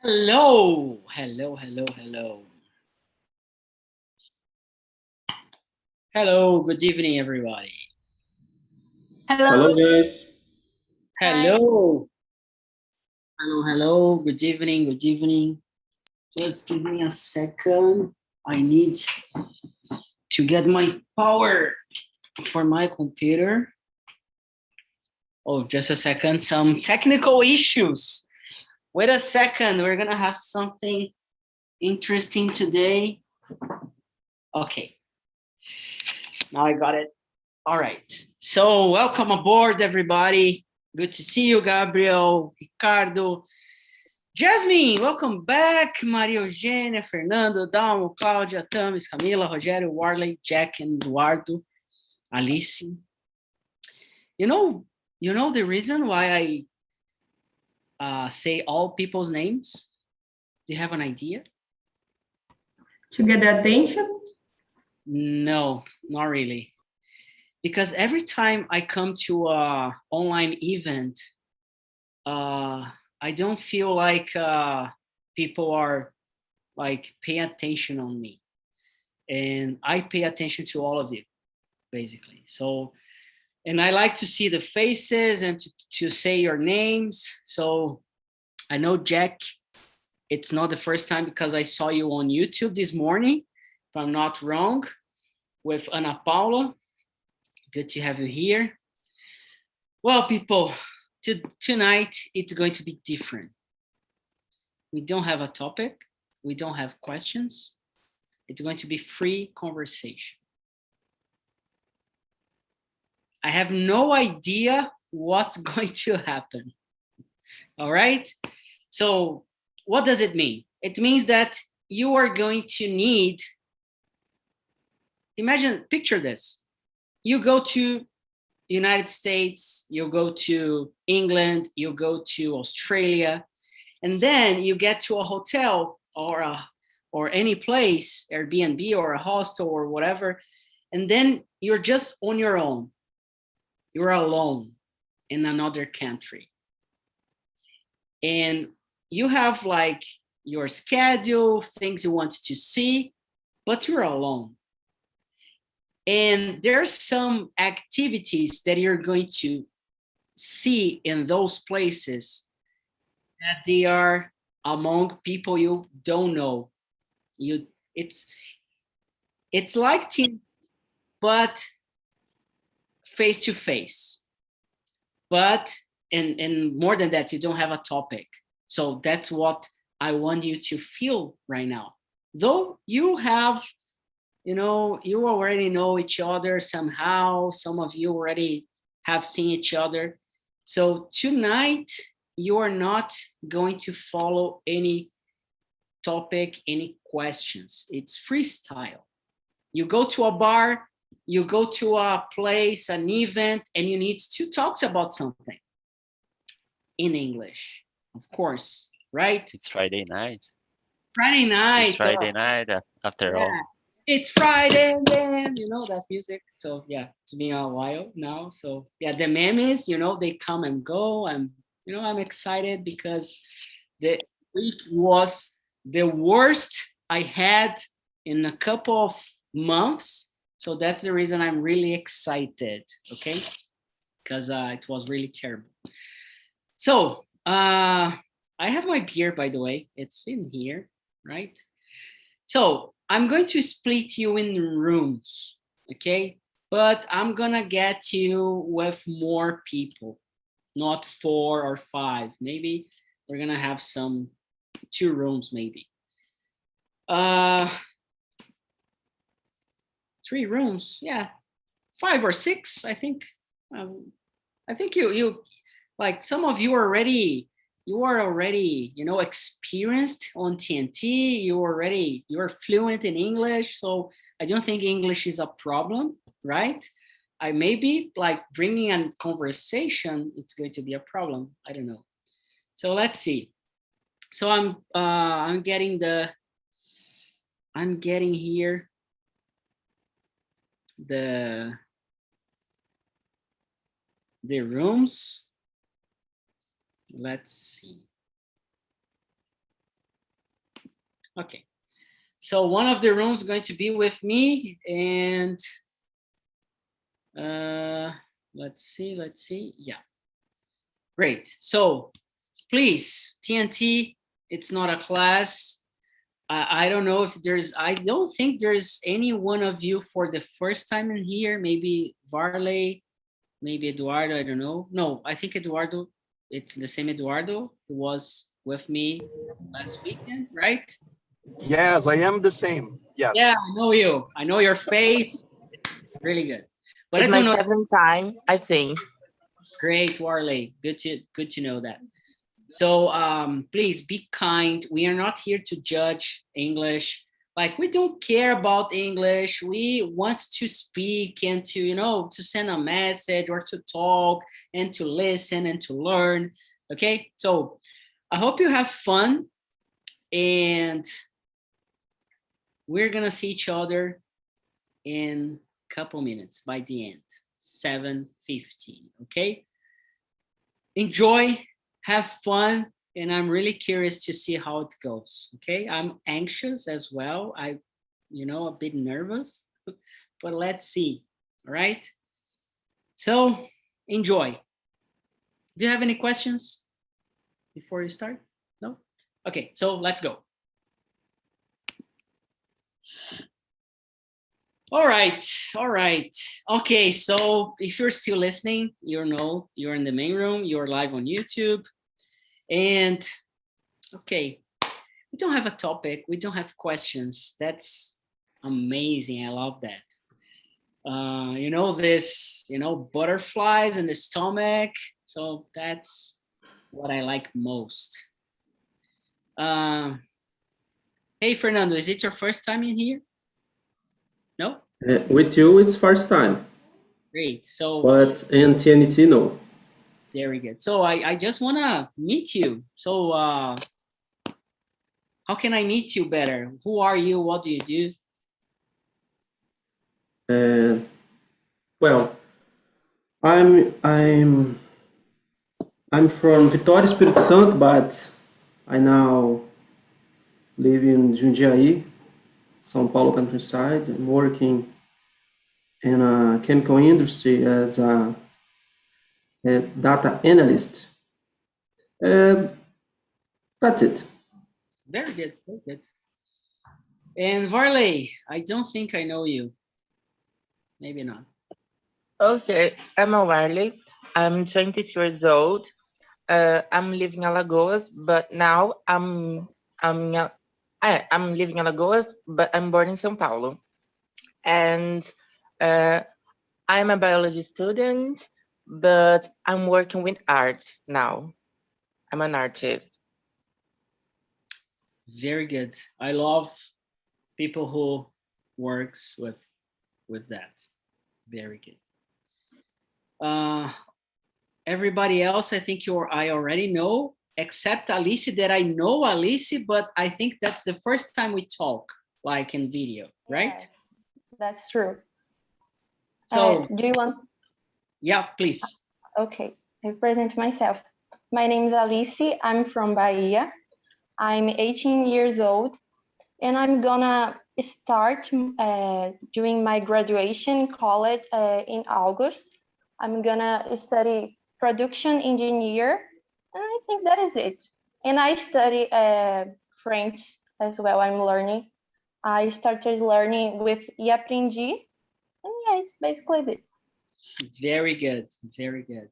Hello, hello, hello, hello. Hello, good evening, everybody. Hello Hello. guys. Hi. Hello, hello, hello, good evening, good evening. Just give me a second. I need to get my power for my computer. Oh, just a second. Some technical issues. Wait a second. We're going to have something interesting today. Okay. Now I got it. All right. So welcome aboard, everybody. Good to see you, Gabriel, Ricardo, Jasmine. Welcome back, Maria Eugênia, Fernando, Dalmo, Cláudia, Tamis, Camila, Rogério, Warley, Jack, and Eduardo, Alice. You know the reason why I say all people's names? Do you have an idea? To get the attention? No, not really. Because every time I come to a online event, I don't feel like people are like pay attention on me, and I pay attention to all of you basically. So, and I like to see the faces and to say your names. So I know Jack, it's not the first time because I saw you on YouTube this morning, if I'm not wrong, with Ana Paula. Good to have you here. Well, people, tonight it's going to be different. We don't have a topic. We don't have questions. It's going to be free conversation. I have no idea what's going to happen. All right. So what does it mean? It means that you are going to need, imagine, picture this. You go to United States, you go to England, you go to Australia, and then you get to a hotel or any place, Airbnb or a hostel or whatever, and then you're just on your own. You're alone in another country. And you have like your schedule, things you want to see, but you're alone. And there's some activities that you're going to see in those places that they are among people you don't know. You it's like team, but face to face. But and more than that, you don't have a topic. So that's what I want you to feel right now. Though you have, you already know each other somehow. Some of you already have seen each other. So tonight, you are not going to follow any topic, any questions. It's freestyle. You go to a bar, you go to a place, an event, and you need to talk about something in English, of course, right? It's Friday night. Friday It's night. Friday night after Yeah, all. it's Friday, and then you know that music. So yeah, it's been a while now. So yeah, the memes, they come and go. I'm excited because the week was the worst I had in a couple of months. So that's the reason I'm really excited. Okay, because it was really terrible. So I have my beer, by the way. It's in here, right? So I'm going to split you in rooms, okay? But I'm gonna get you with more people, not 4 or 5. Maybe we're gonna have some 2 rooms, maybe. 3 rooms, yeah, 5 or 6, I think. I think you like some of you already experienced on TNT. You're fluent in English, so I don't think English is a problem, right? I maybe like bringing a conversation, it's going to be a problem. I don't know. So let's see. So I'm getting here the rooms. Let's see. Okay. So one of the rooms is going to be with me, and let's see. Yeah, great. So please, TNT, it's not a class. I don't know if I don't think there's any one of you for the first time in here. Maybe Varley, maybe Eduardo, I don't know. No, I think Eduardo, it's the same Eduardo who was with me last weekend, right? Yes, I am the same. Yes. Yeah, I know you. I know your face. Really good. But It's I my do know. seventh time, I think. Great, Warley. Good to know that. So please be kind. We are not here to judge English. Like, we don't care about English. We want to speak and to, to send a message or to talk and to listen and to learn. Okay, so I hope you have fun, and we're gonna see each other in a couple minutes by the end, 7:15. Okay, enjoy, have fun, and I'm really curious to see how it goes. Okay, I'm anxious as well. I, a bit nervous, but let's see. All right, so enjoy. Do you have any questions before you start? No? Okay, so let's go. All right. Okay, so if you're still listening, you're in the main room, you're live on YouTube. And okay, we don't have a topic, we don't have questions. That's amazing. I love that. This, butterflies in the stomach. So that's what I like most. Hey, Fernando, is it your first time in here? No? With you, it's first time. Great. So, but in TNT, no. Very good. So I just want to meet you. So how can I meet you better? Who are you? What do you do? Well, I'm from Vitória, Espírito Santo, but I now live in Jundiaí, São Paulo countryside. I'm working in a chemical industry as a data analyst. That's it. Very good. Very good. And Varley, I don't think I know you. Maybe not. Okay, I'm Warley. I'm 22 years old. I'm living in Alagoas, but now I'm living in Alagoas, but I'm born in São Paulo. And I'm a biology student, but I'm working with art now. I'm an artist. Very good. I love people who works with that. Very good. Everybody else, I think I already know, except Alice, that I know Alice, but I think that's the first time we talk, like in video, right? Yes, that's true. So, do you want? Yeah, please. Okay, I present myself. My name is Alice. I'm from Bahia. I'm 18 years old, and I'm gonna start doing my graduation in college in August. I'm gonna study production engineer, and I think that is it. And I study French as well. I'm learning. I started learning with Aprendi, and yeah, it's basically this. Very good. Very good.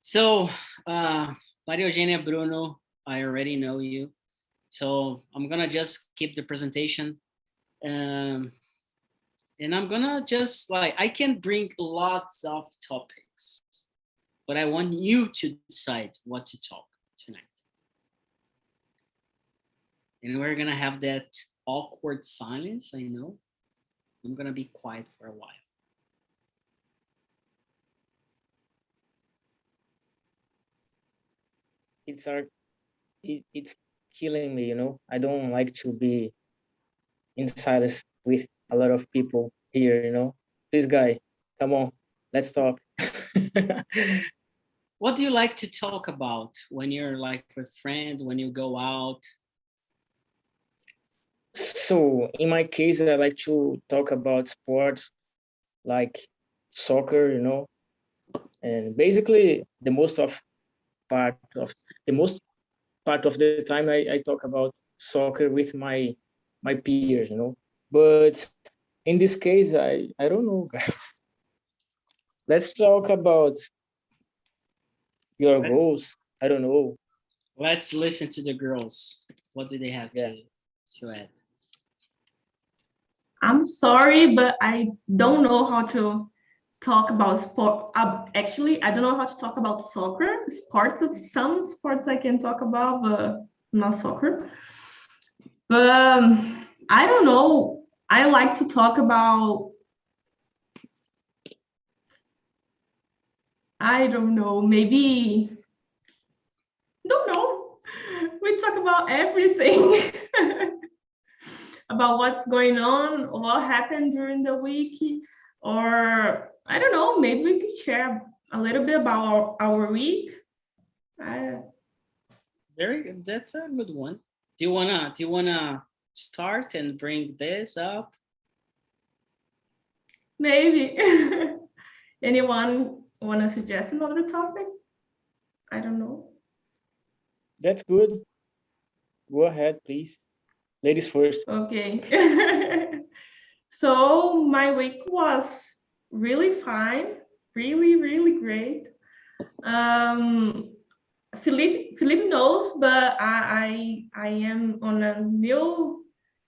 So, Maria Eugenia, Bruno, I already know you. So I'm gonna just keep the presentation. And I'm gonna just I can bring lots of topics, but I want you to decide what to talk tonight. And we're gonna have that awkward silence, I know. I'm gonna be quiet for a while. It's killing me, I don't like to be in silence with a lot of people here. This guy, come on, let's talk. What do you like to talk about when you're like with friends, when you go out? So in my case, I like to talk about sports like soccer, you know, and basically the most part of the time I talk about soccer with my peers, you know. But in this case, I don't know, guys. Let's talk about your goals. I don't know. Let's listen to the girls. What do they have Yeah. to add? I'm sorry, but I don't know how to talk about sport. Actually, I don't know how to talk about soccer. Sports, some sports I can talk about, but not soccer. But I don't know. I like to talk about, I don't know, maybe, don't know. We talk about everything. About what's going on, what happened during the week, or I don't know, maybe we could share a little bit about our week. Very good. That's a good one. Do you wanna start and bring this up? Maybe. Anyone want to suggest another topic? I don't know. That's good. Go ahead, please. Ladies first. Okay. So my week was really fine, really great. Philippe knows, but I am on a new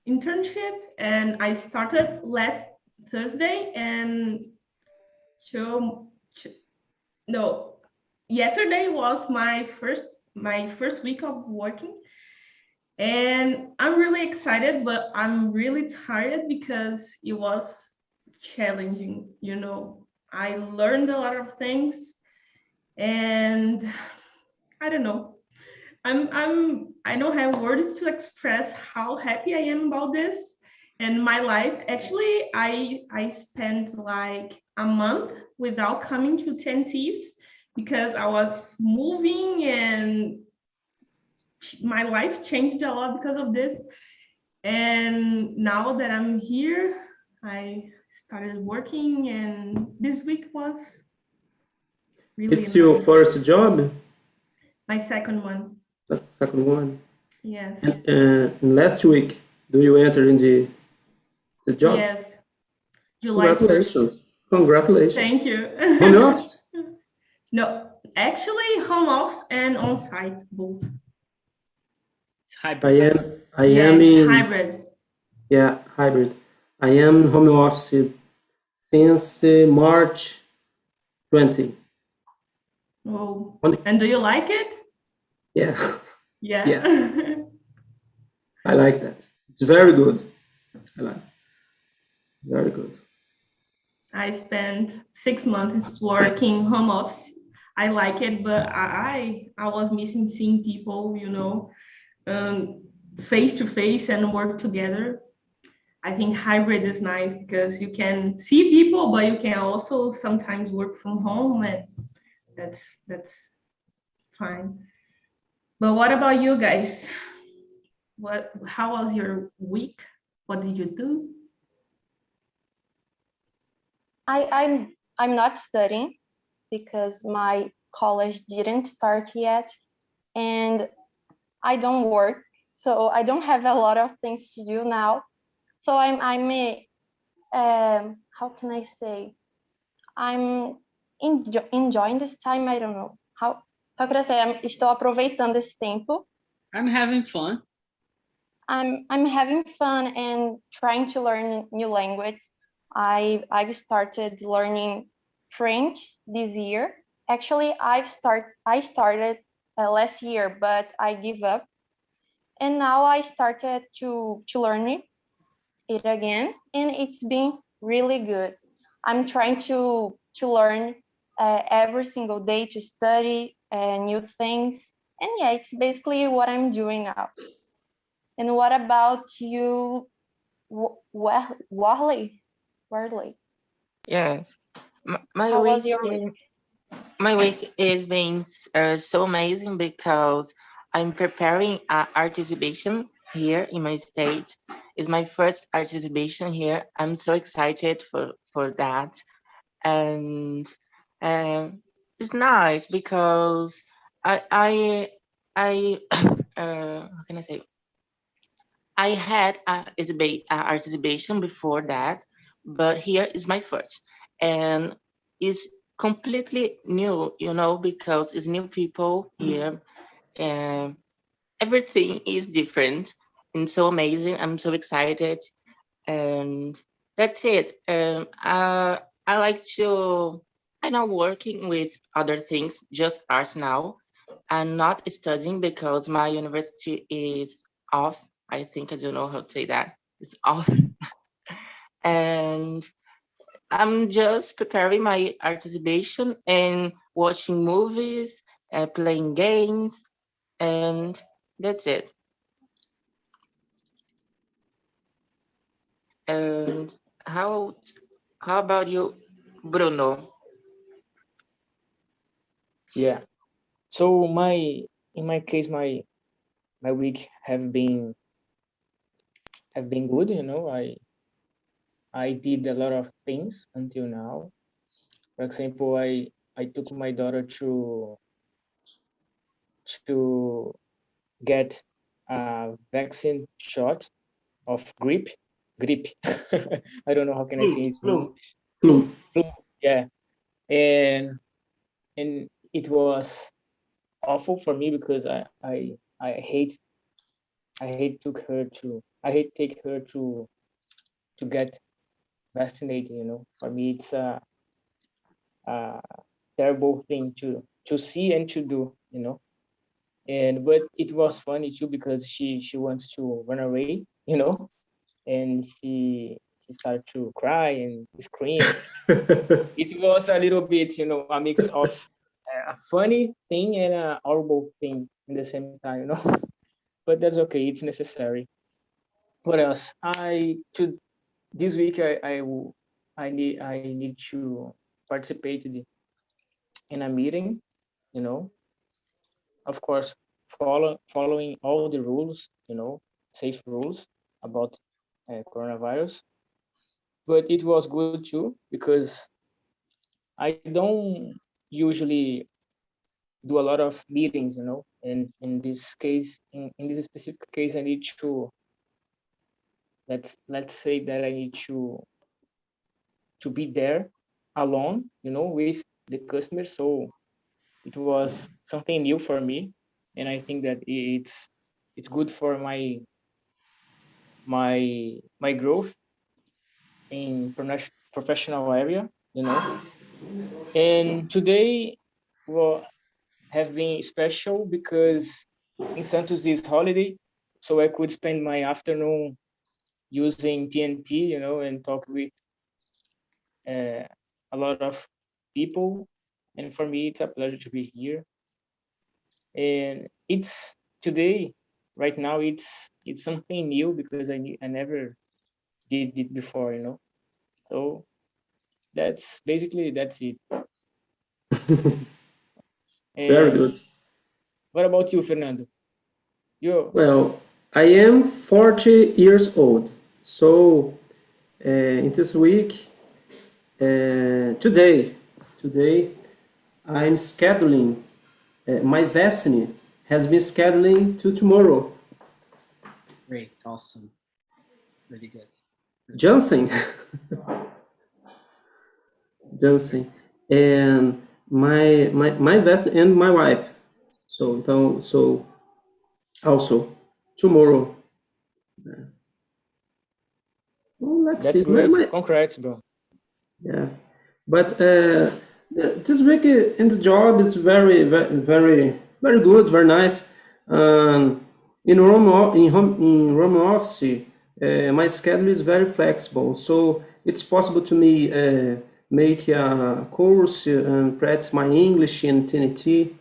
internship and I started last Thursday and yesterday was my first week of working. And I'm really excited, but I'm really tired because it was challenging. You know, I learned a lot of things, and I don't know. I don't have words to express how happy I am about this and my life. Actually, I spent like a month without coming to 10Ts because I was moving and my life changed a lot because of this. And now that I'm here, I started working, and this week was really It's your nice. first job? My second one. The second one. Yes. And last week, do you enter in the job? Yes. July 1st. Congratulations. Congratulations. Thank you. Home office? No, actually home office and on site both. It's hybrid. I am in hybrid. Yeah, hybrid. I am home office since March 20. Oh, Only- and do you like it? Yeah, Yeah. Yeah. I like that. It's very good. I like it. Very good. I spent 6 months working home office. I like it, but I was missing seeing people, you know, face to face and work together. I think hybrid is nice because you can see people, but you can also sometimes work from home, and that's fine. But what about you guys? How was your week? What did you do? I'm not studying because my college didn't start yet, and I don't work, so I don't have a lot of things to do now. So how can I say? I'm enjoying this time. I don't know how could I say? Estou aproveitando esse tempo. I'm having fun. I'm having fun and trying to learn new language. I've started learning French this year. Actually, I started last year, but I give up, and now I started to learn it again, and it's been really good. I'm trying to learn every single day to study new things, and yeah, it's basically what I'm doing now. And what about you, Warley? Yes. My How was week your week? my week is being so amazing because I'm preparing an art exhibition here in my state, It's my first participation here. I'm so excited for that. And it's nice because I how can I say? I had a participation before that, but here is my first, and it's completely new, because it's new people here, and everything is different and so amazing. I'm so excited, and that's it. I like to. I'm not working with other things, just arts now. I'm not studying because my university is off. I think I don't know how to say that. It's off. And I'm just preparing my participation and watching movies, playing games, and that's it. And how how about you, Bruno? Yeah. So in my case, my week have been good. I did a lot of things until now. For example, I took my daughter to get a vaccine shot of grip. I don't know how can I say it in English. Flu. Flu. Yeah, and it was awful for me because I hate I hate take her to get vaccinated. For me it's a terrible thing to see and to do. And but it was funny too because she wants to run away. And she started to cry and scream. It was a little bit, a mix of a funny thing and a horrible thing in the same time. But that's okay. It's necessary. What else? This week I need to participate in a meeting. You know, of course, following all the rules. Safe rules about coronavirus. But it was good too because I don't usually do a lot of meetings. And in this case, in this specific case, I need to let's say that I need to be there alone, with the customer. So it was something new for me, and I think that it's good for my growth in professional area. And today, well, have been special because in Santos is holiday, so I could spend my afternoon using TNT, and talk with uh, a lot of people. And for me, it's a pleasure to be here. And it's today, right now, it's something new because I never did it before. So that's it. Very And good. what about you, Fernando? You Well, I am 40 years old. So in this week, today, I'm scheduling. My vaccine has been scheduling to tomorrow. Great, awesome, really good. Johnson, Johnson, and my vaccine and my wife. So also tomorrow. Well, let's see. That's great. Congrats, bro. Yeah, but this week in the job is very good, very nice. In home office, my schedule is very flexible, so it's possible to me make a course and practice my English in TNT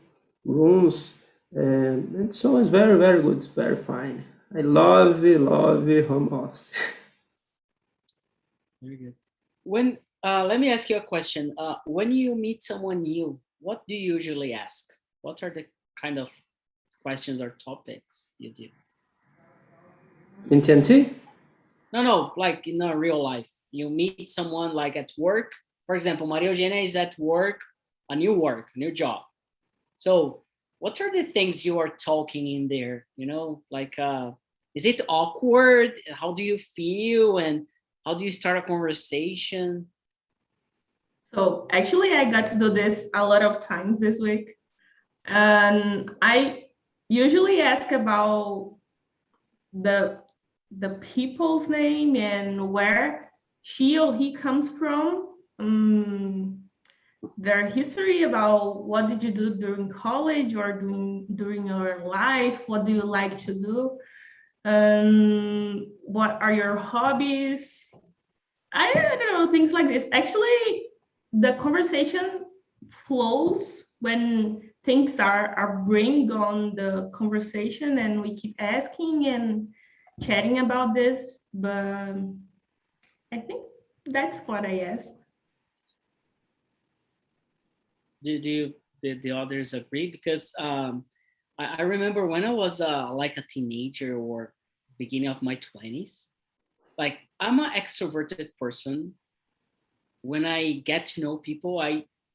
rooms, and so it's very good, very fine. I love home office. Very good. When let me ask you a question. When you meet someone new, what do you usually ask? What are the kind of questions or topics you do? In TNT? No, like in a real life. You meet someone like at work. For example, Maria Eugenia is at work, a new job. So what are the things you are talking in there? You know, like, is it awkward? How do you feel? And how do you start a conversation? So actually, I got to do this a lot of times this week. And I usually ask about the people's name and where she or he comes from, their history, about what did you do during college or during your life, what do you like to do, what are your hobbies. I don't know, things like this. Actually, the conversation flows when things are bring on the conversation, and we keep asking and chatting about this. But I think that's what I asked. Do the others agree? Because I remember when I was like a teenager or beginning of my 20s, like I'm an extroverted person. When I get to know people,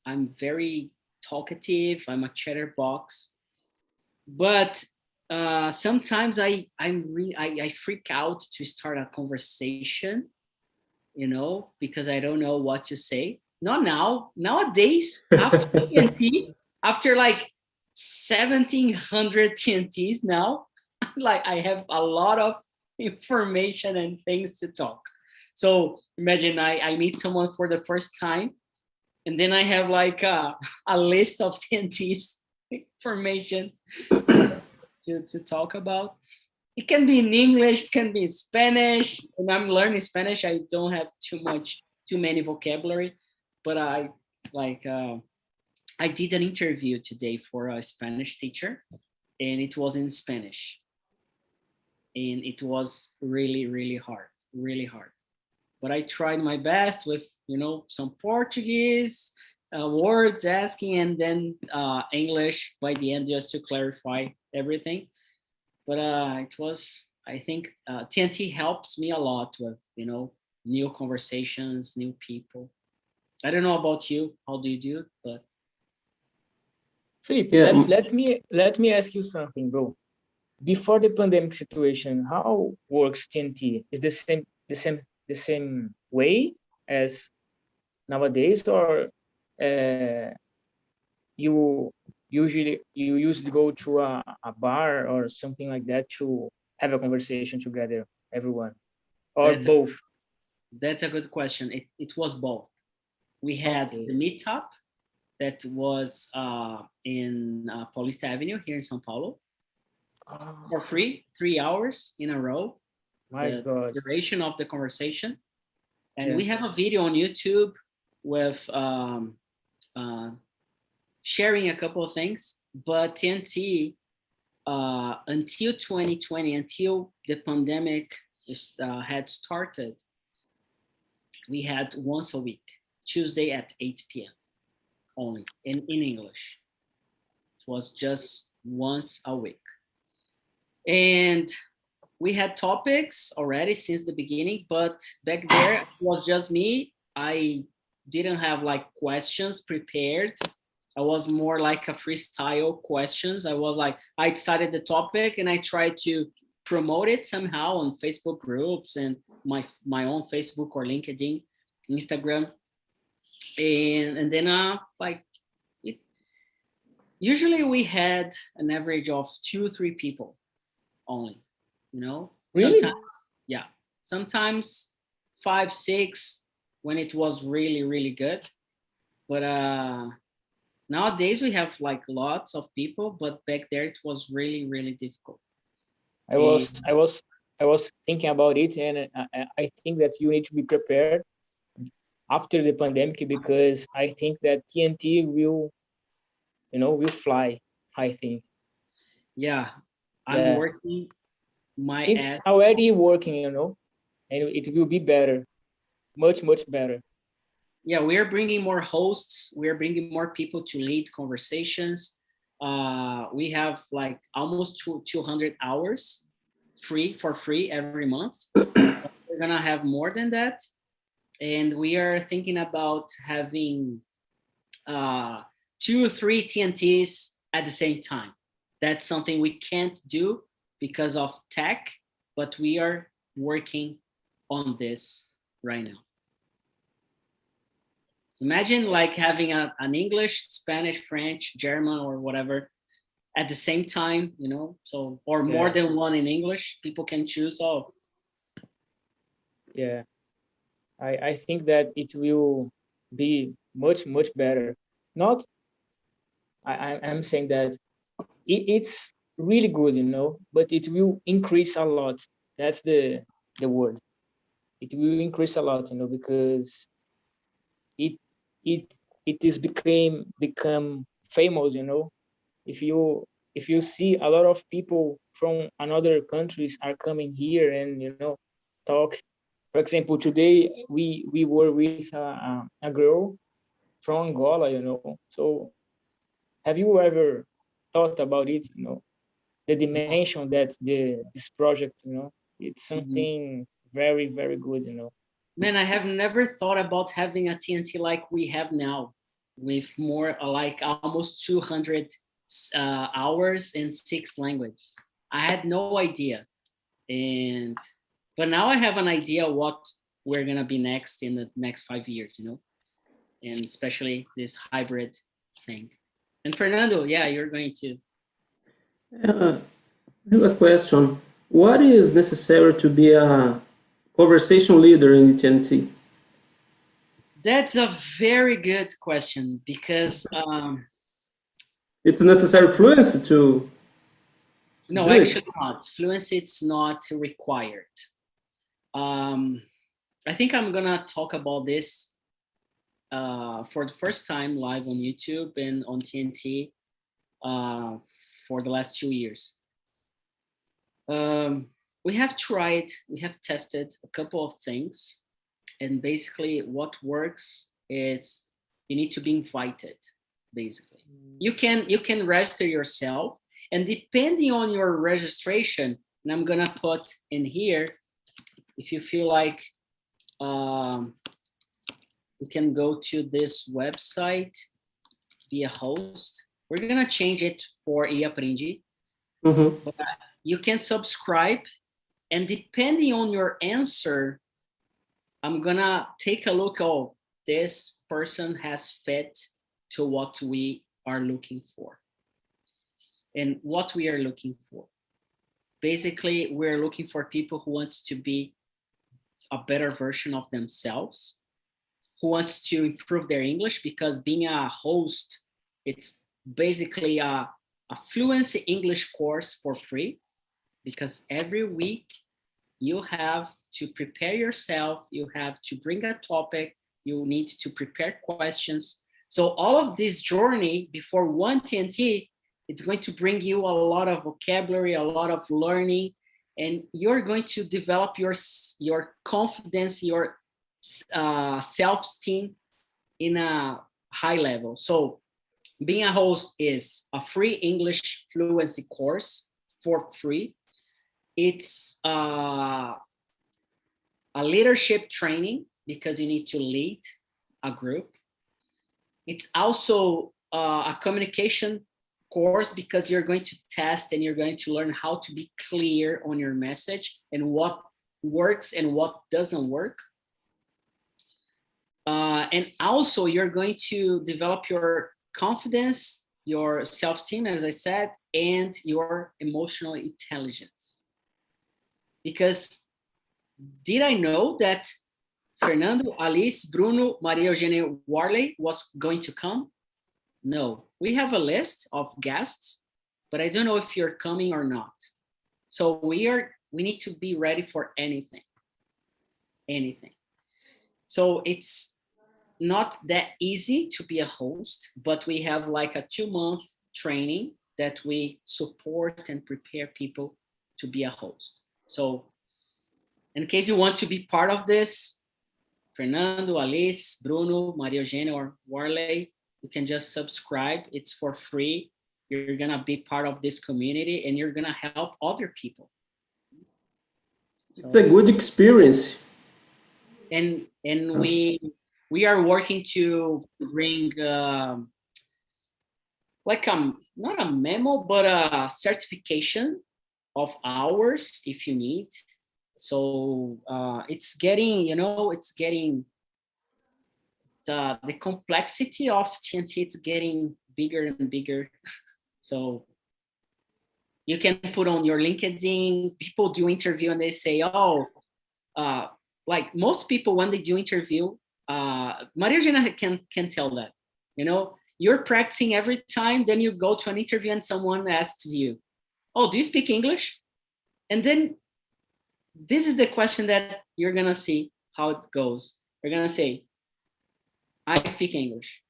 I'm very talkative. I'm a chatterbox, but sometimes I freak out to start a conversation, you know, because I don't know what to say. Not now. Nowadays, after TNT, after like 1700 TNTs now, like I have a lot of information and things to talk. So imagine I meet someone for the first time, and then I have like a list of TNTs information to talk about. It can be in English, it can be in Spanish. When I'm learning Spanish, I don't have too many vocabulary, but I like I did an interview today for a Spanish teacher, and it was in Spanish, and it was really hard, really hard. But I tried my best with, you know, some Portuguese words asking, and then English by the end, just to clarify everything. But it was, I think TNT helps me a lot with, you know, new conversations, new people. I don't know about you, how do you do it? But Felipe, Yeah. let me ask you something, bro. Before the pandemic situation, how works TNT? Is the same way as nowadays, or you used to go to a bar or something like that to have a conversation together, everyone, or that's a, both? that's a good question. It was both. We had Okay. the meetup that was in Paulista Avenue here in São Paulo for free, 3 hours in a row, My the God. duration of the conversation. And Yeah. we have a video on YouTube with sharing a couple of things. But TNT, until 2020, until the pandemic had started, we had once a week, Tuesday at 8 p.m. only, in English. It was just once a week. And we had topics already since the beginning, but back there it was just me. I didn't have like questions prepared. I was more like a freestyle questions. I was like, I decided the topic and I tried to promote it somehow on Facebook groups and my own Facebook or LinkedIn, Instagram. And then like it, usually we had an average of 2 or 3 people only, you know. Really? Sometimes, yeah, sometimes 5, 6 when it was really good. But nowadays we have like lots of people, but back there it was really difficult. I was thinking about it, and I think that you need to be prepared after the pandemic, because I think that TNT will, will fly. I think. Yeah, I'm Yeah. working my It's ass. already working, and it will be better, much better. Yeah, we're bringing more hosts. We're bringing more people to lead conversations. We have like almost 200 hours free every month. we're gonna have more than that. And we are thinking about having 2 or 3 TNTs at the same time. That's something we can't do because of tech, but we are working on this right now. Imagine like having an English, Spanish, French, German, or whatever at the same time, you know, so, or more than one in English, people can choose. Oh, Yeah, I think that it will be much, much better. Not, I'm saying that it's really good, you know, but it will increase a lot. That's the word. It will increase a lot, you know, because it it it is become famous, you know. If you see a lot of people from another countries are coming here and, you know, talk. For example, today we were with a girl from Angola, you know. So have you ever thought about it, you know, the dimension that this project, you know, it's something very, very good, you know. man, I have never thought about having a TNT like we have now, with more like almost 200 hours in 6 languages. I had no idea, but now I have an idea what we're gonna be next in the next 5 years, you know, and especially this hybrid thing. And Fernando, yeah, you're going to. I have a question. What is necessary to be a conversation leader in the TNT? That's a very good question because It's necessary fluency to no, do it? actually not. Fluency, it's not required. I think I'm gonna talk about this for the first time live on YouTube and on TNT for the last 2 years. We have tried, we have tested a couple of things, and basically what works is you need to be invited. Basically, you can register yourself, and depending on your registration, and I'm gonna put in here, if you feel like you can go to this website, be a host. We're gonna change it for eAprendi. But you can subscribe, and depending on your answer, I'm gonna take a look. Oh, this person has fit to what we are looking for. And what we are looking for. Basically, we're looking for people who want to be a better version of themselves, who wants to improve their English, because being a host, it's basically a fluency English course for free, because every week you have to prepare yourself, you have to bring a topic, you need to prepare questions. So all of this journey before one TNT, it's going to bring you a lot of vocabulary, a lot of learning, and you're going to develop your confidence, your self-esteem in a high level. So being a host is a free English fluency course for free. It's a leadership training, because you need to lead a group. It's also a communication course, because you're going to test and you're going to learn how to be clear on your message and what works and what doesn't work. And also you're going to develop your confidence, your self-esteem, as I said, and your emotional intelligence. Because did I know that Fernando, Alice, Bruno, Maria Eugenia, Warley was going to come? No, we have a list of guests, but I don't know if you're coming or not. So we need to be ready for anything. So it's not that easy to be a host, but we have like a 2-month training that we support and prepare people to be a host. So in case you want to be part of this, Fernando, Alice, Bruno, Maria Eugenia, or Warley, you can just subscribe. It's for free. You're gonna be part of this community and you're gonna help other people. It's a good experience. And we are working to bring like not a memo, but a certification of hours if you need. So it's getting, it's getting the complexity of TNT. It's getting bigger and bigger. So you can put on your LinkedIn. People do interview and they say, oh, like most people when they do interview, Maria Eugenia can tell that, you're practicing every time, then you go to an interview and someone asks you, oh, do you speak English? And then this is the question that you're gonna see how it goes. You're gonna say, I speak English.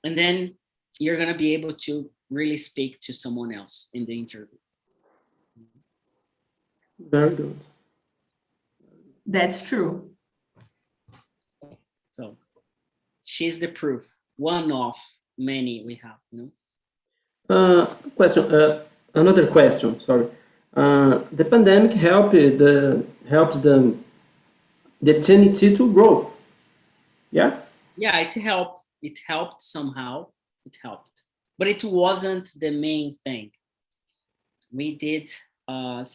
And then you're gonna be able to really speak to someone else in the interview. Very good. That's true. So she's the proof, one of many we have, Another question, sorry. The pandemic helps the TNT to grow. Yeah? Yeah, it helped somehow. It helped. But it wasn't the main thing. We did a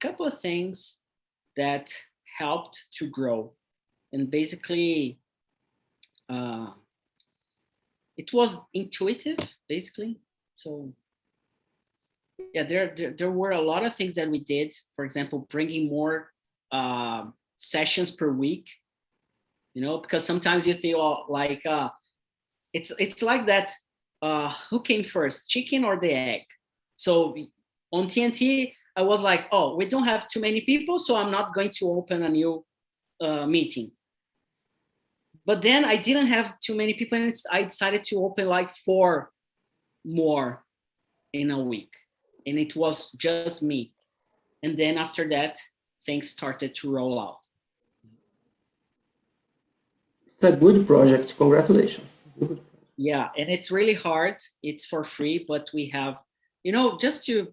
couple of things that helped to grow. And basically, it was intuitive, basically. So yeah, there were a lot of things that we did. For example, bringing more sessions per week, because sometimes you feel like it's like that. Who came first, chicken or the egg? So on TNT, I was like, oh, we don't have too many people, so I'm not going to open a new meeting. But then I didn't have too many people, and I decided to open like 4 more in a week. And it was just me. And then after that, things started to roll out. It's a good project. Congratulations. Yeah, and it's really hard. It's for free, but we have, just to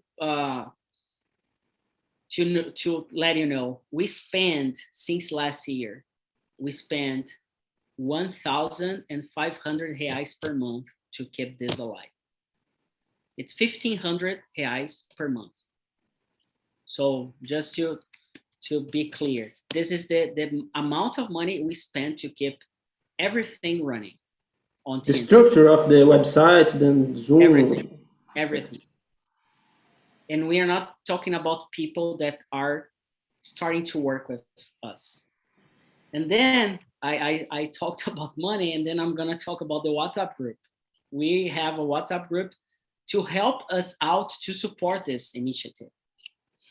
let you know, we spend since last year, we spent 1,500 reais per month to keep this alive. It's 1,500 reais per month. So just to be clear, this is the amount of money we spend to keep everything running on The TNT. structure of the website, then Zoom. Everything. And we are not talking about people that are starting to work with us. And then I talked about money, and then I'm gonna talk about the WhatsApp group. We have a WhatsApp group to help us out to support this initiative.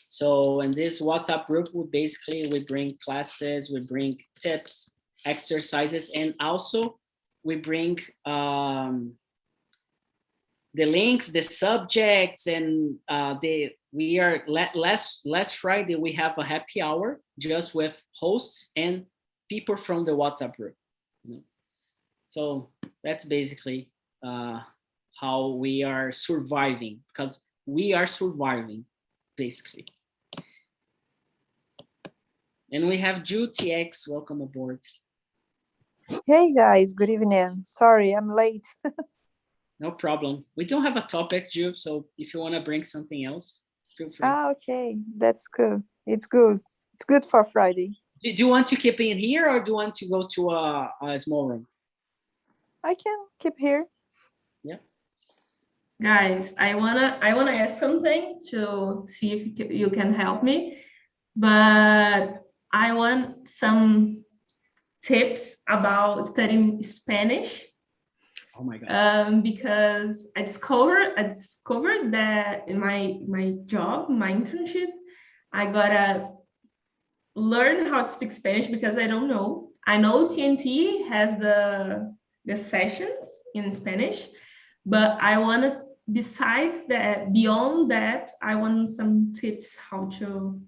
So in this WhatsApp group, we bring classes, we bring tips, exercises, and also we bring the links, the subjects, and last Friday we have a happy hour just with hosts and people from the WhatsApp group. So that's basically how we are surviving, because we are surviving basically. And we have Ju TX, welcome aboard. Hey guys, good evening. Sorry, I'm late. No problem. We don't have a topic, Ju, so if you want to bring something else, feel free. Okay, that's good. It's good. It's good for Friday. Do you want to keep in here, or do you want to go to a small room? I can keep here. Yeah. Guys, I wanna ask something to see if you can help me, but I want some tips about studying Spanish. Oh my God. Because I discovered that in my job, my internship, I gotta learn how to speak Spanish because I don't know. I know TNT has the sessions in Spanish, but I want to, besides that, beyond that, I want some tips how to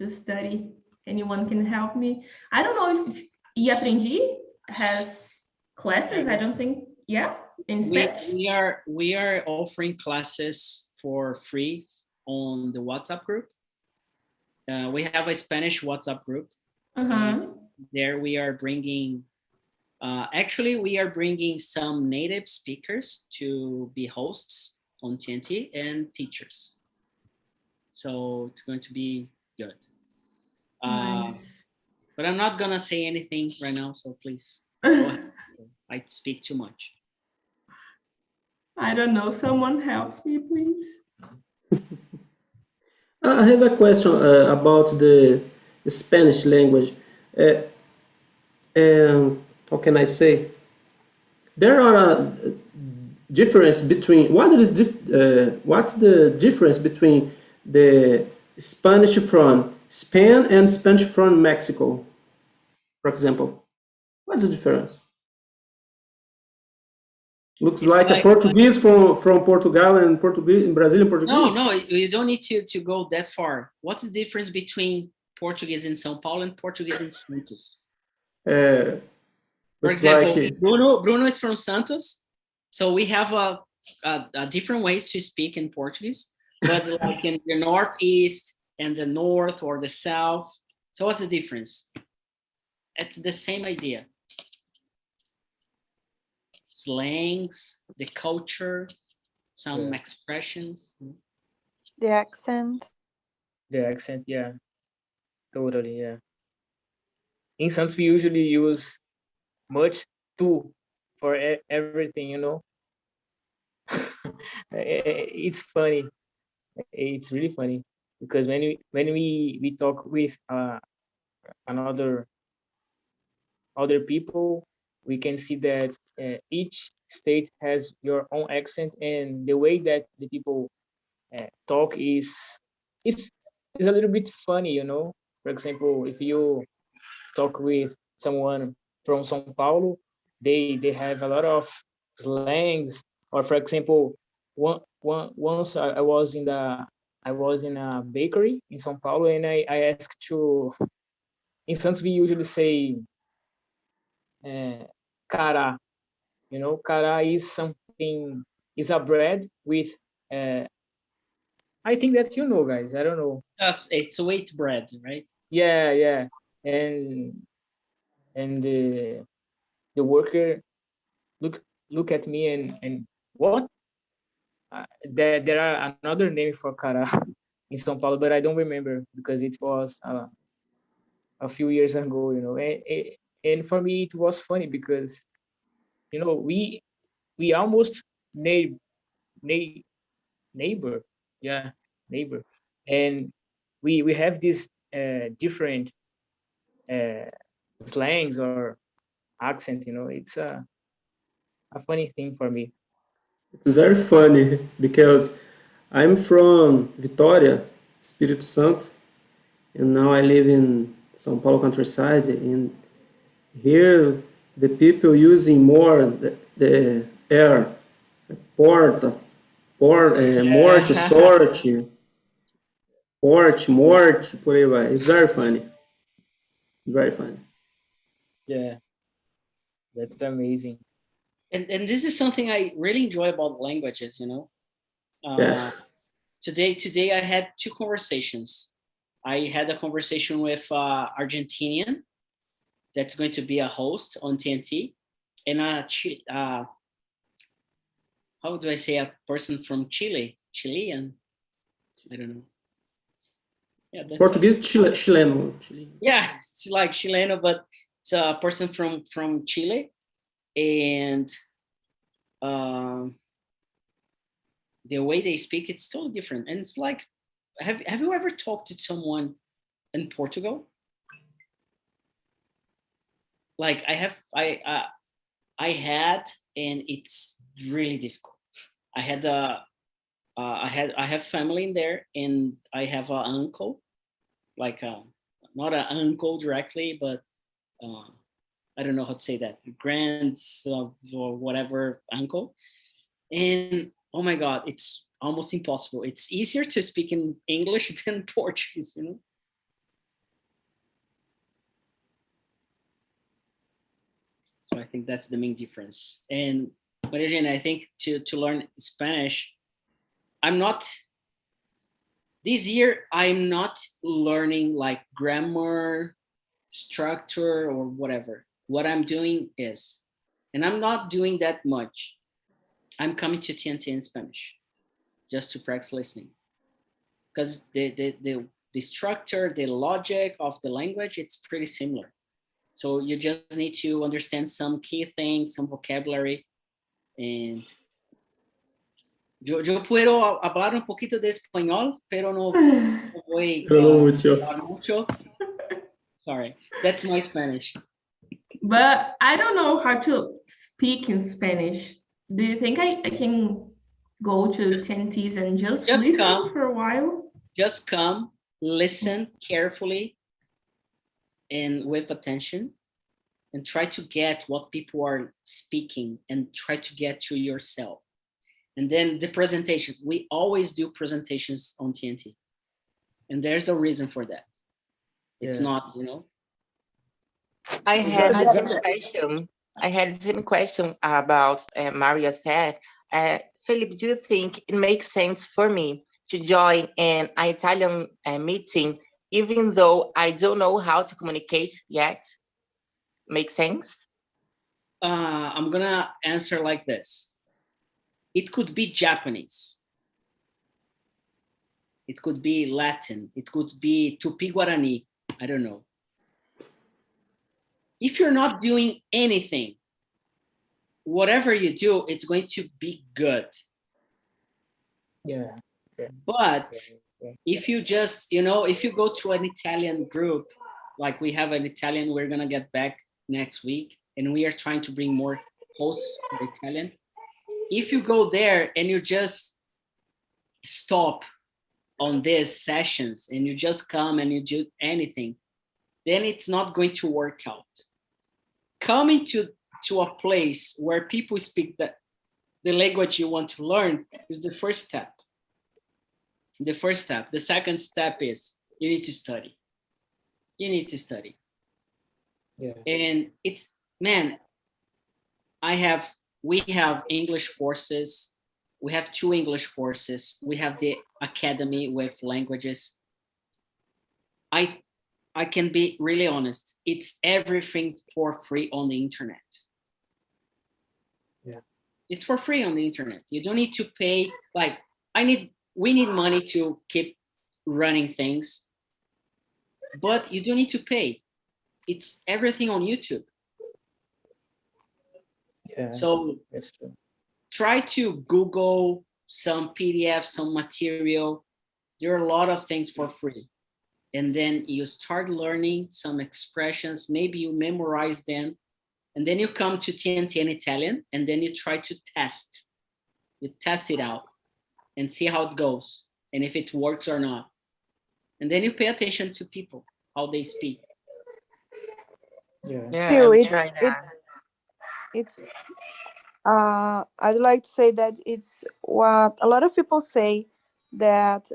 study. Anyone can help me. I don't know if eAprendi has classes. I don't think, yeah, in Spanish. We are offering classes for free on the WhatsApp group. we have a Spanish WhatsApp group. There we are bringing, actually we are bringing some native speakers to be hosts on TNT and teachers. So it's going to be good. But I'm not gonna say anything right now, so please go ahead. I speak too much. I don't know. Someone helps me, please. I have a question about the Spanish language. And how can I say? There are a difference between what's the difference between the Spanish from Spain and Spanish from Mexico, for example. What's the difference? Looks like a Portuguese from Portugal and Portuguese Brazilian Portuguese. No, you don't need to go that far. What's the difference between Portuguese in São Paulo and Portuguese in Santos? For example, like Bruno is from Santos, so we have a different ways to speak in Portuguese, but like in the northeast and the north or the south. So what's the difference? It's the same idea. Slangs, the culture, some expressions. The accent. The accent, yeah. Totally, yeah. In Santos, we usually use much tu for everything, you know. It's funny. It's really funny because when we talk with other people, we can see that each state has your own accent, and the way that the people talk is a little bit funny, you know. For example, if you talk with someone from São Paulo, they have a lot of slangs. Or for example, once I was in a bakery in São Paulo, and I asked to, in Santos we usually say cará. You know, cará is a bread with I think that you know, guys. I don't know. Yes, it's wheat bread, right? Yeah. And the worker look at me and what? There are another name for cará in São Paulo, but I don't remember because it was a few years ago, you know. And for me it was funny because, you know, we almost neighbor, yeah, neighbor, and we have this different slangs or accent, you know. It's a funny thing for me. It's very funny because I'm from Vitória, Espírito Santo, and now I live in São Paulo countryside. And here, the people using more the air, porta, morte, sorte, porte, morte, por aí vai. It's very funny. Very funny. Yeah, that's amazing. And this is something I really enjoy about languages, you know. Yeah. Today I had two conversations. I had a conversation with Argentinian that's going to be a host on TNT, and how do I say, a person from Chilean? I don't know. Yeah, that's Portuguese, chileno. Yeah, it's like Chileno, but it's a person from Chile, and the way they speak, it's totally different. And it's like, have you ever talked to someone in Portugal? Like I had, and it's really difficult. I have family in there, and I have an uncle, like not an uncle directly, but I don't know how to say that, or whatever uncle. And oh my God, it's almost impossible. It's easier to speak in English than Portuguese, you know? So I think that's the main difference. But again, I think to learn Spanish, I'm not this year, I'm not learning like grammar, structure, or whatever. What I'm doing is, and I'm not doing that much, I'm coming to TNT in Spanish just to practice listening. Because the structure, the logic of the language, it's pretty similar. So you just need to understand some key things, some vocabulary. And yo puedo hablar un poquito de español, pero no voy Pero no mucho. hablar mucho. Sorry, that's my Spanish. But I don't know how to speak in Spanish. Do you think I can go to TNTs and just listen come. for a while? Just come, listen carefully and with attention, and try to get what people are speaking and try to get to yourself. And then the presentations, we always do presentations on TNT. And there's a reason for that. It's not, I had the Yeah. same question. I had the same question about Maria said. Felipe, do you think it makes sense for me to join an Italian meeting, even though I don't know how to communicate yet? Make sense? I'm gonna answer like this. It could be Japanese. It could be Latin. It could be Tupi-Guarani. I don't know. If you're not doing anything, whatever you do, it's going to be good. Yeah. But if you just, if you go to an Italian group, like we have an Italian, we're going to get back next week, and we are trying to bring more hosts for Italian. If you go there and you just stop on these sessions and you just come and you do anything, then it's not going to work out. Coming to a place where people speak the language you want to learn is the first step. The first step. The second step is you need to study. You need to study. Yeah. And it's, man, we have English courses. We have 2 English courses. We have the academy with languages. I can be really honest. It's everything for free on the internet. Yeah. It's for free on the internet. You don't need to pay. Like we need money to keep running things, but you don't need to pay. It's everything on YouTube. Yeah. So That's true. try to Google some PDF, some material. There are a lot of things for free. And then you start learning some expressions. Maybe you memorize them. And then you come to TNT in Italian, and then you try to test. You test it out and see how it goes and if it works or not. And then you pay attention to people, how they speak. Yeah. Yeah, Phil, I'm trying that. I'd like to say that it's what a lot of people say, that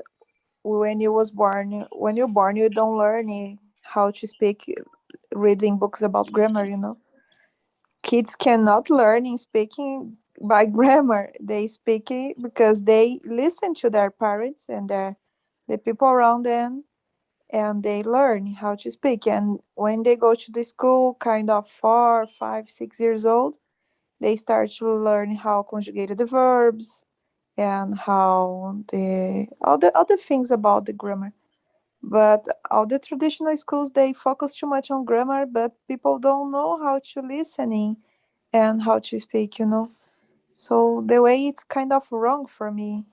when you're born, you don't learn how to speak, reading books about grammar, Kids cannot learn in speaking by grammar. They speak it because they listen to their parents and the people around them, and they learn how to speak. And when they go to the school, kind of 4, 5, 6 years old, they start to learn how conjugated the verbs and how all the other things about the grammar. But all the traditional schools, they focus too much on grammar, but people don't know how to listening and how to speak, So the way it's kind of wrong for me.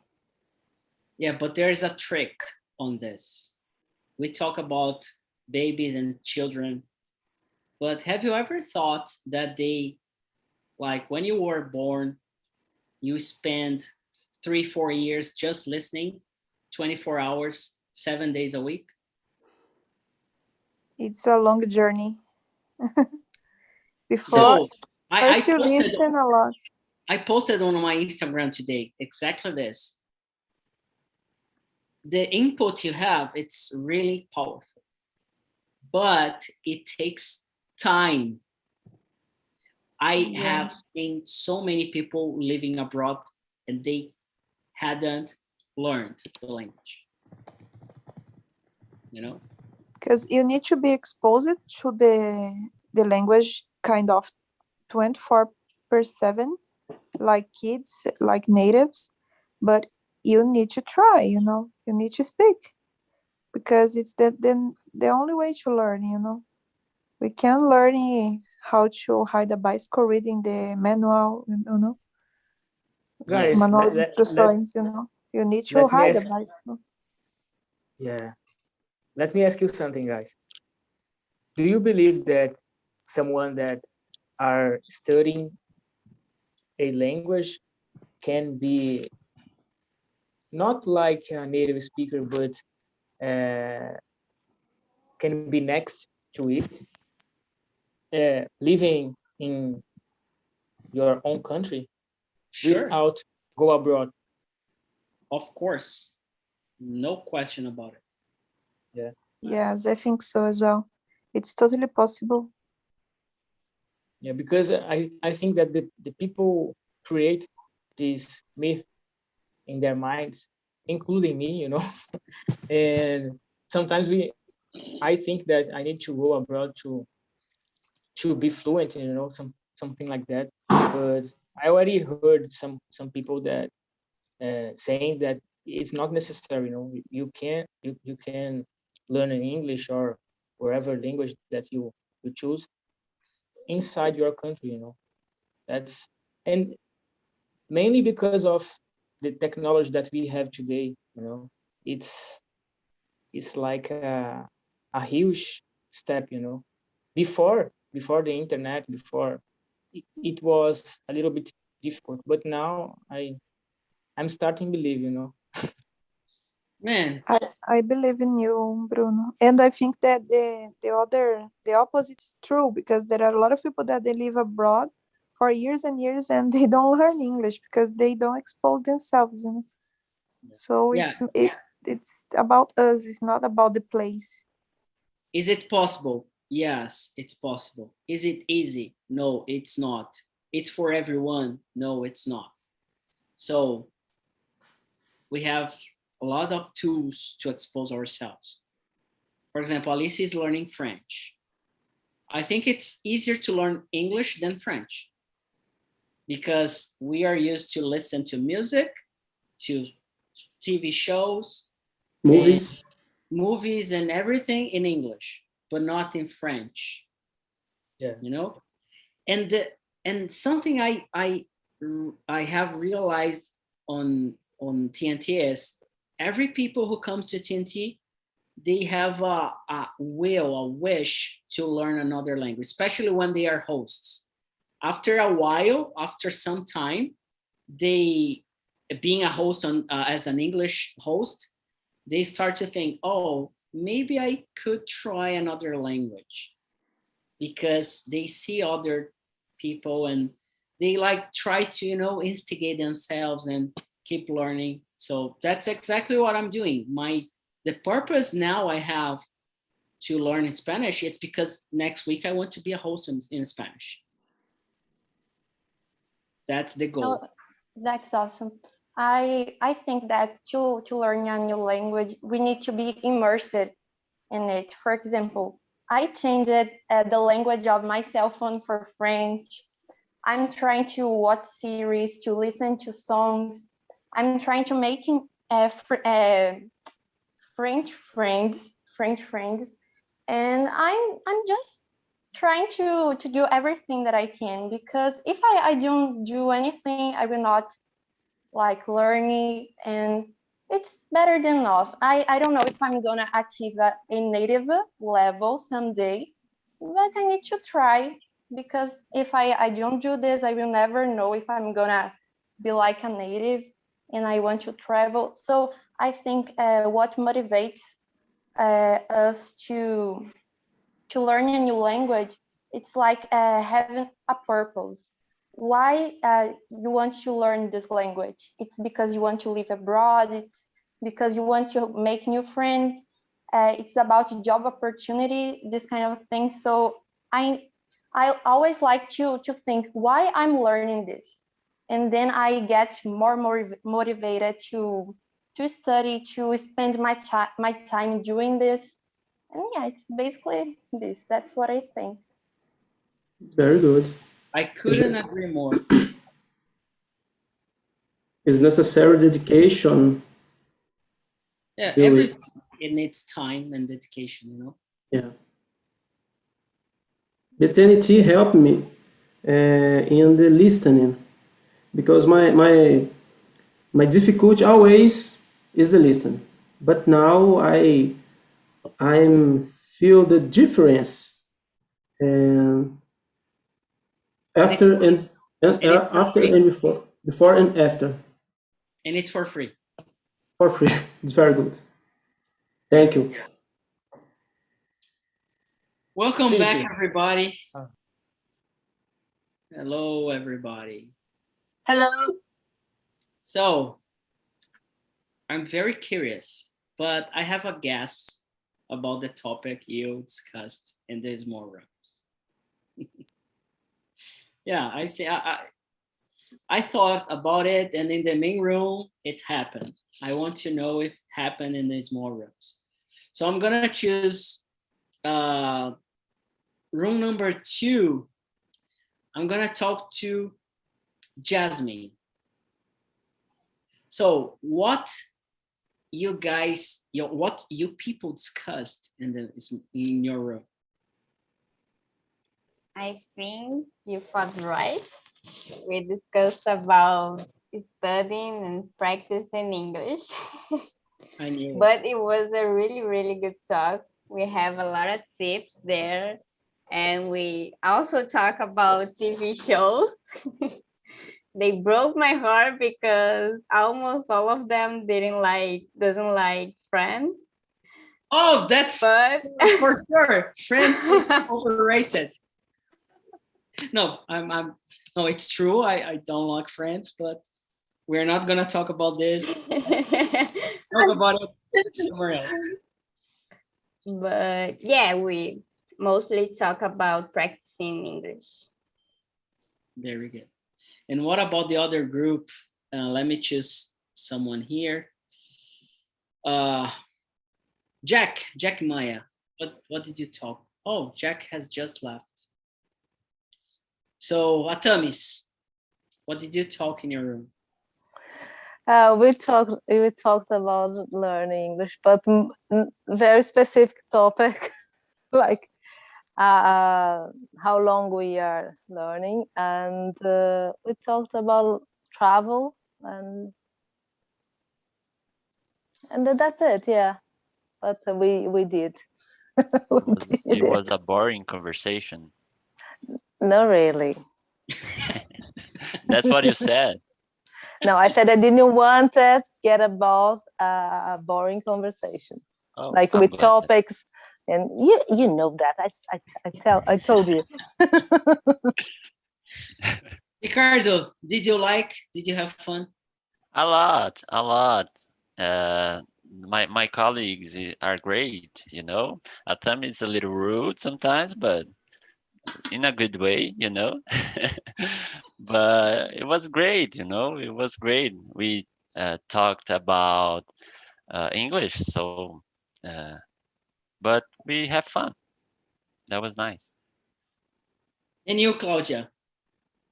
Yeah, but there is a trick on this. We talk about babies and children, but have you ever thought that like when you were born, you spend 3-4 years just listening, 24 hours, 7 days a week? It's a long journey. Before, So I first you listen a lot. I posted on my Instagram today exactly this. The input you have, it's really powerful, but it takes time. I have seen so many people living abroad and they hadn't learned the language. you know? Because you need to be exposed to the language kind of 24/7, like kids, like natives, but you need to try, you know, you need to speak, because it's the only way to learn, you know. We can learn how to ride a bicycle reading the manual, you know, Guys, manual instructions, you know. You need to let me ride a ask, bicycle. yeah, let me ask you something, guys. Do you believe that someone that are studying a language can be not like a native speaker, but can be next to it, living in your own country Sure, without go abroad? of course. No question about it. Yeah, Yes, I think so as well. It's totally possible. yeah, because I think that the people create this myth in their minds, including me, you know. And sometimes I think that I need to go abroad to be fluent, you know, something like that. But I already heard some people that saying that it's not necessary, you know. You can learn in English or wherever language that you choose inside your country, you know. That's, and mainly because of the technology that we have today, you know. It's like a huge step, you know. Before the internet, before it was a little bit difficult, but now I'm starting to believe, you know. Man, I believe in you, Bruno. And I think that the opposite is true, because there are a lot of people that they live abroad for years and years and they don't learn English because they don't expose themselves, you know. So yeah. it's about us, it's not about the place. Is it possible? Yes, it's possible. Is it easy? No, it's not. It's for everyone? No, it's not. So we have a lot of tools to expose ourselves. For example, Alice is learning French. I think it's easier to learn English than French because we are used to listen to music, to TV shows, and Movies. movies and everything in English, but not in French. Yeah. You know, and something I have realized on TNT is every people who comes to TNT, they have a will, a wish to learn another language, especially when they are hosts. After a while, after some time, they being a host on as an English host, they start to think, oh, maybe I could try another language, because they see other people and they like try to, you know, instigate themselves and keep learning. So that's exactly what I'm doing. The purpose now I have to learn in Spanish, it's because next week I want to be a host in Spanish. That's the goal. Oh, that's awesome. I think that to learn a new language, we need to be immersed in it. For example, I changed the language of my cell phone for French. I'm trying to watch series, to listen to songs. I'm trying to making French friends, and I'm just trying to do everything that I can, because if I don't do anything, I will not like learning, and it's better than not. I don't know if I'm gonna achieve a native level someday, but I need to try, because if I don't do this, I will never know if I'm gonna be like a native, and I want to travel. So I think what motivates us to learn a new language, it's like having a purpose. Why you want to learn this language? It's because you want to live abroad. It's because you want to make new friends. It's about job opportunity, this kind of thing. So I always like to think why I'm learning this, and then I get more motivated to study, to spend my time doing this. And yeah, it's basically this. That's what I think. Very good. I couldn't agree more. It's necessary dedication. Yeah, Do it. everything it needs time and dedication, you know. Yeah. The TNT helped me in the listening, because my difficulty always is the listening. But now I'm feel the difference, and after and it's after free. and before and after, And it's for free. for free. It's very good. Thank you. Welcome Thank back, you. everybody. Hello, everybody. Hello. So, I'm very curious, but I have a guess about the topic you discussed in the small rooms. Yeah, I thought about it, and in the main room, it happened. I want to know if it happened in the small rooms. So I'm gonna choose room number 2. I'm gonna talk to Jasmine. So what you guys, what you people discussed in your room? I think you thought right. We discussed about studying and practicing English, I knew. but it was a really, really good talk. We have a lot of tips there, and we also talk about TV shows. They broke my heart because almost all of them doesn't like Friends. Oh, that's But for sure. Friends is overrated. No, no, it's true. I don't like Friends, but we're not gonna talk about this. Talk about it somewhere else. But yeah, we mostly talk about practicing English. Very good. And what about the other group? Let me choose someone here. Jack Maya. What did you talk? Oh, Jack has just left. So Atamis, what did you talk in your room? We talked about learning English, but very specific topic, like how long we are learning, and we talked about travel, and that's it. Yeah, but we did. It was a boring conversation. No, really. That's what you said. No, I said I didn't want to get about a boring conversation, like I'm with glad. topics, and you know that I told you. Ricardo, did you have fun? A lot. My colleagues are great, you know. Atam is a little rude sometimes, but in a good way, you know. But it was great, you know. It was great. We talked about English, so but we have fun. That was nice. And you, Claudia,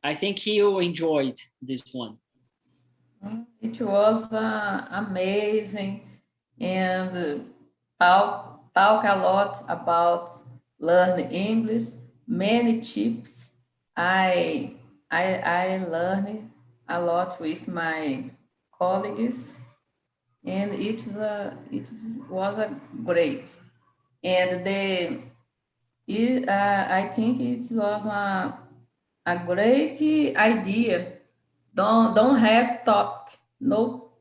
I think you enjoyed this one. It was amazing, and talk a lot about learning English. Many tips. I learned a lot with my colleagues, and it was a great. And I think it was a great idea. Don't have talk, no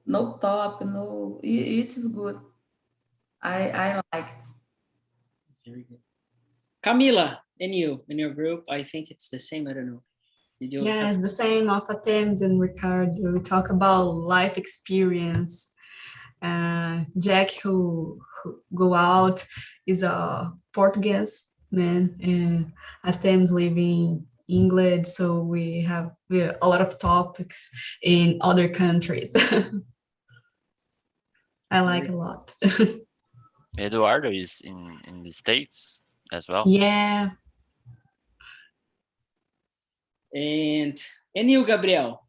talk, no. It is good. I liked. Very good. Camila, and you in your group, I think it's the same. I don't know. Did you? Yeah, it's the same of Atems and Ricardo. We talk about life experience. Jack, who go out, is a Portuguese man, and Atems living in England, so we have a lot of topics in other countries. I like a lot. Eduardo is in the States as well. Yeah. And you, Gabriel?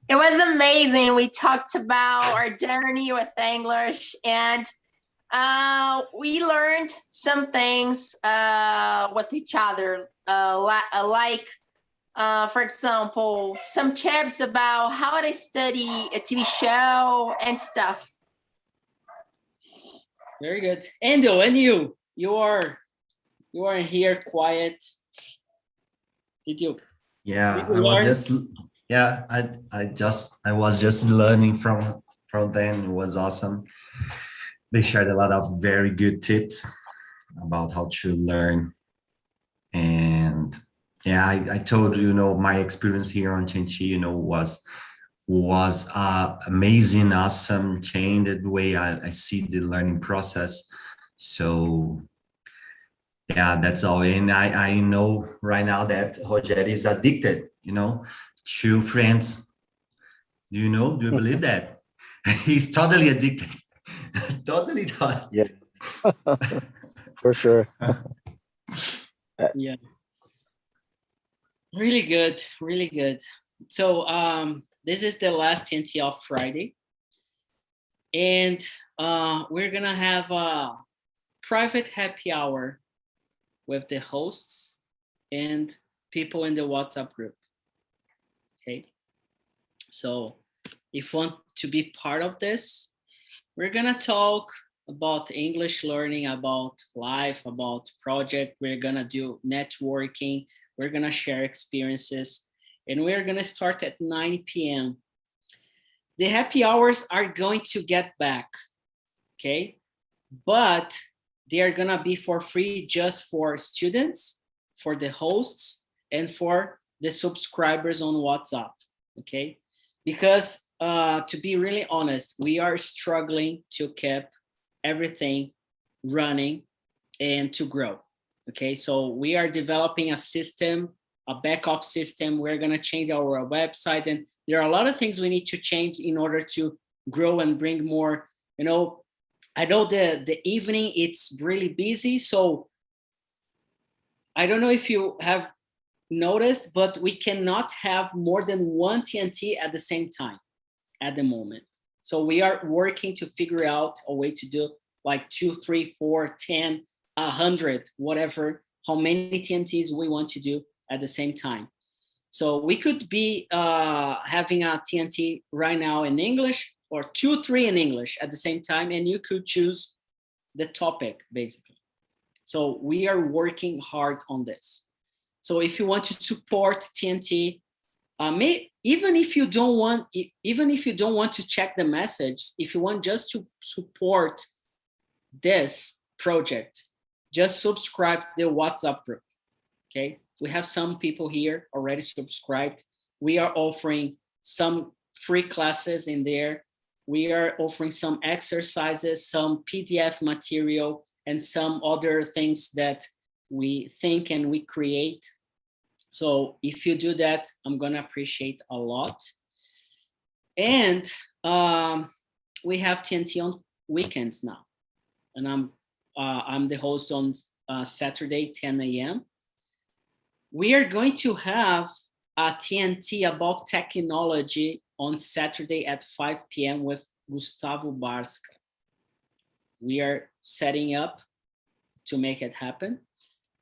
It was amazing. We talked about our journey with English, and we learned some things with each other, like, for example, some tips about how to study a TV show and stuff. Very good. Endo, and you? You are here quiet. Did you? Yeah, Did you I was learn? just yeah, I was just learning from them. It was awesome. They shared a lot of very good tips about how to learn. And yeah, I told you, my experience here on Chinchi, was amazing, awesome, changed the way I see the learning process. So yeah, that's all. And I know right now that Roger is addicted, to friends. Do you believe that? He's totally addicted. Totally. Yeah, for sure. Yeah. Really good, really good. So this is the last TNT of Friday. And we're gonna have a private happy hour with the hosts and people in the WhatsApp group. Okay. So if you want to be part of this, we're gonna talk about English learning, about life, about project. We're gonna do networking. We're gonna share experiences, and we're gonna start at 9 p.m. The happy hours are going to get back, okay? But they are gonna be for free just for students, for the hosts, and for the subscribers on WhatsApp, okay? Because to be really honest, we are struggling to keep everything running and to grow, okay? So we are developing a system, a backup system. We're gonna change our website, and there are a lot of things we need to change in order to grow and bring more, I know the evening it's really busy, so I don't know if you have noticed, but we cannot have more than one TNT at the same time at the moment. So we are working to figure out a way to do like 2, 3, 4, 10, 100, whatever, how many TNTs we want to do at the same time. So we could be having a TNT right now in English, or 2, 3 in English at the same time, and you could choose the topic basically. So we are working hard on this. So if you want to support TNT, even if you don't want to check the message, if you want just to support this project, just subscribe to the WhatsApp group. Okay, we have some people here already subscribed. We are offering some free classes in there. We are offering some exercises, some PDF material, and some other things that we think and we create. So if you do that, I'm gonna appreciate a lot. And we have TNT on weekends now, and I'm the host on Saturday 10 a.m. We are going to have a TNT about technology on Saturday at 5 p.m. with Gustavo Barska. We are setting up to make it happen.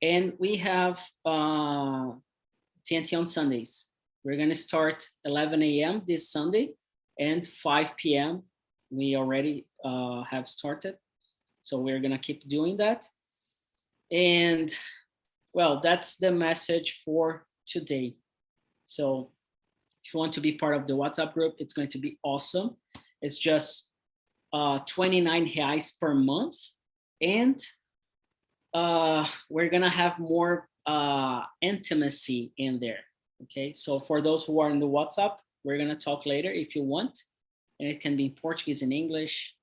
And we have TNT on Sundays. We're gonna start 11 a.m. this Sunday, and 5 p.m. we already have started. So we're gonna keep doing that. And well, that's the message for today. So if you want to be part of the WhatsApp group, it's going to be awesome. It's just 29 reais per month. And we're gonna have more intimacy in there. Okay, so for those who are in the WhatsApp, we're gonna talk later if you want. And it can be in Portuguese and English,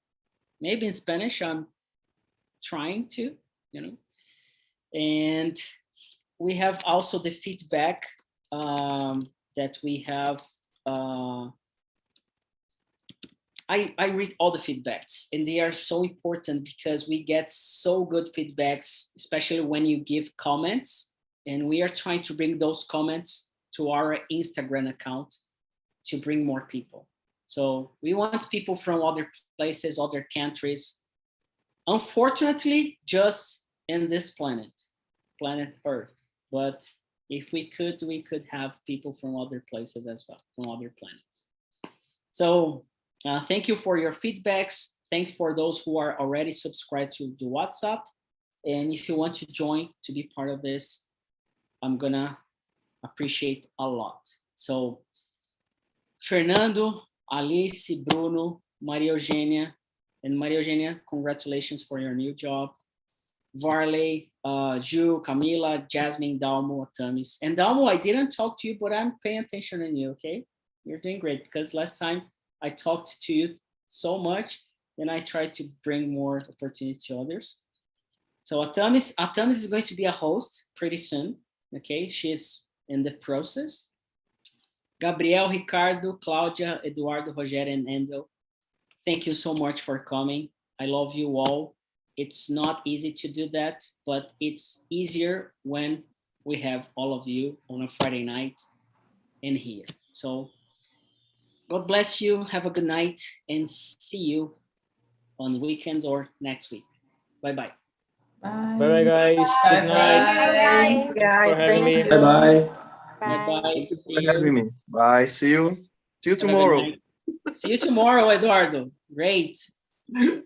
maybe in Spanish. I'm trying to, And we have also the feedback that we have I read all the feedbacks, and they are so important because we get so good feedbacks, especially when you give comments, and we are trying to bring those comments to our Instagram account to bring more people. So we want people from other places, other countries. Unfortunately, just in this planet Earth. But if we could have people from other places as well, from other planets. So thank you for your feedbacks. Thank you for those who are already subscribed to the WhatsApp. And if you want to join to be part of this, I'm gonna appreciate a lot. So Fernando, Alice, Bruno, Maria Eugenia, and Maria Eugenia, congratulations for your new job. Varley, Ju, Camila, Jasmine, Dalmo, Tamis. And Dalmo, I didn't talk to you, but I'm paying attention on you, okay? You're doing great because last time I talked to you so much, and I tried to bring more opportunity to others. So Atamis is going to be a host pretty soon, okay? She's in the process. Gabriel, Ricardo, Claudia, Eduardo, Rogério, and Endo, thank you so much for coming. I love you all. It's not easy to do that, but it's easier when we have all of you on a Friday night in here. So God bless you. Have a good night and see you on weekends or next week. Bye-bye. Bye bye, guys. Good night. Guys, Thanks for having me. Bye-bye. Bye-bye. Thank you See for having you. me. Bye. See you. See you Have a good tomorrow. night. See you tomorrow, Eduardo. Great. Bye.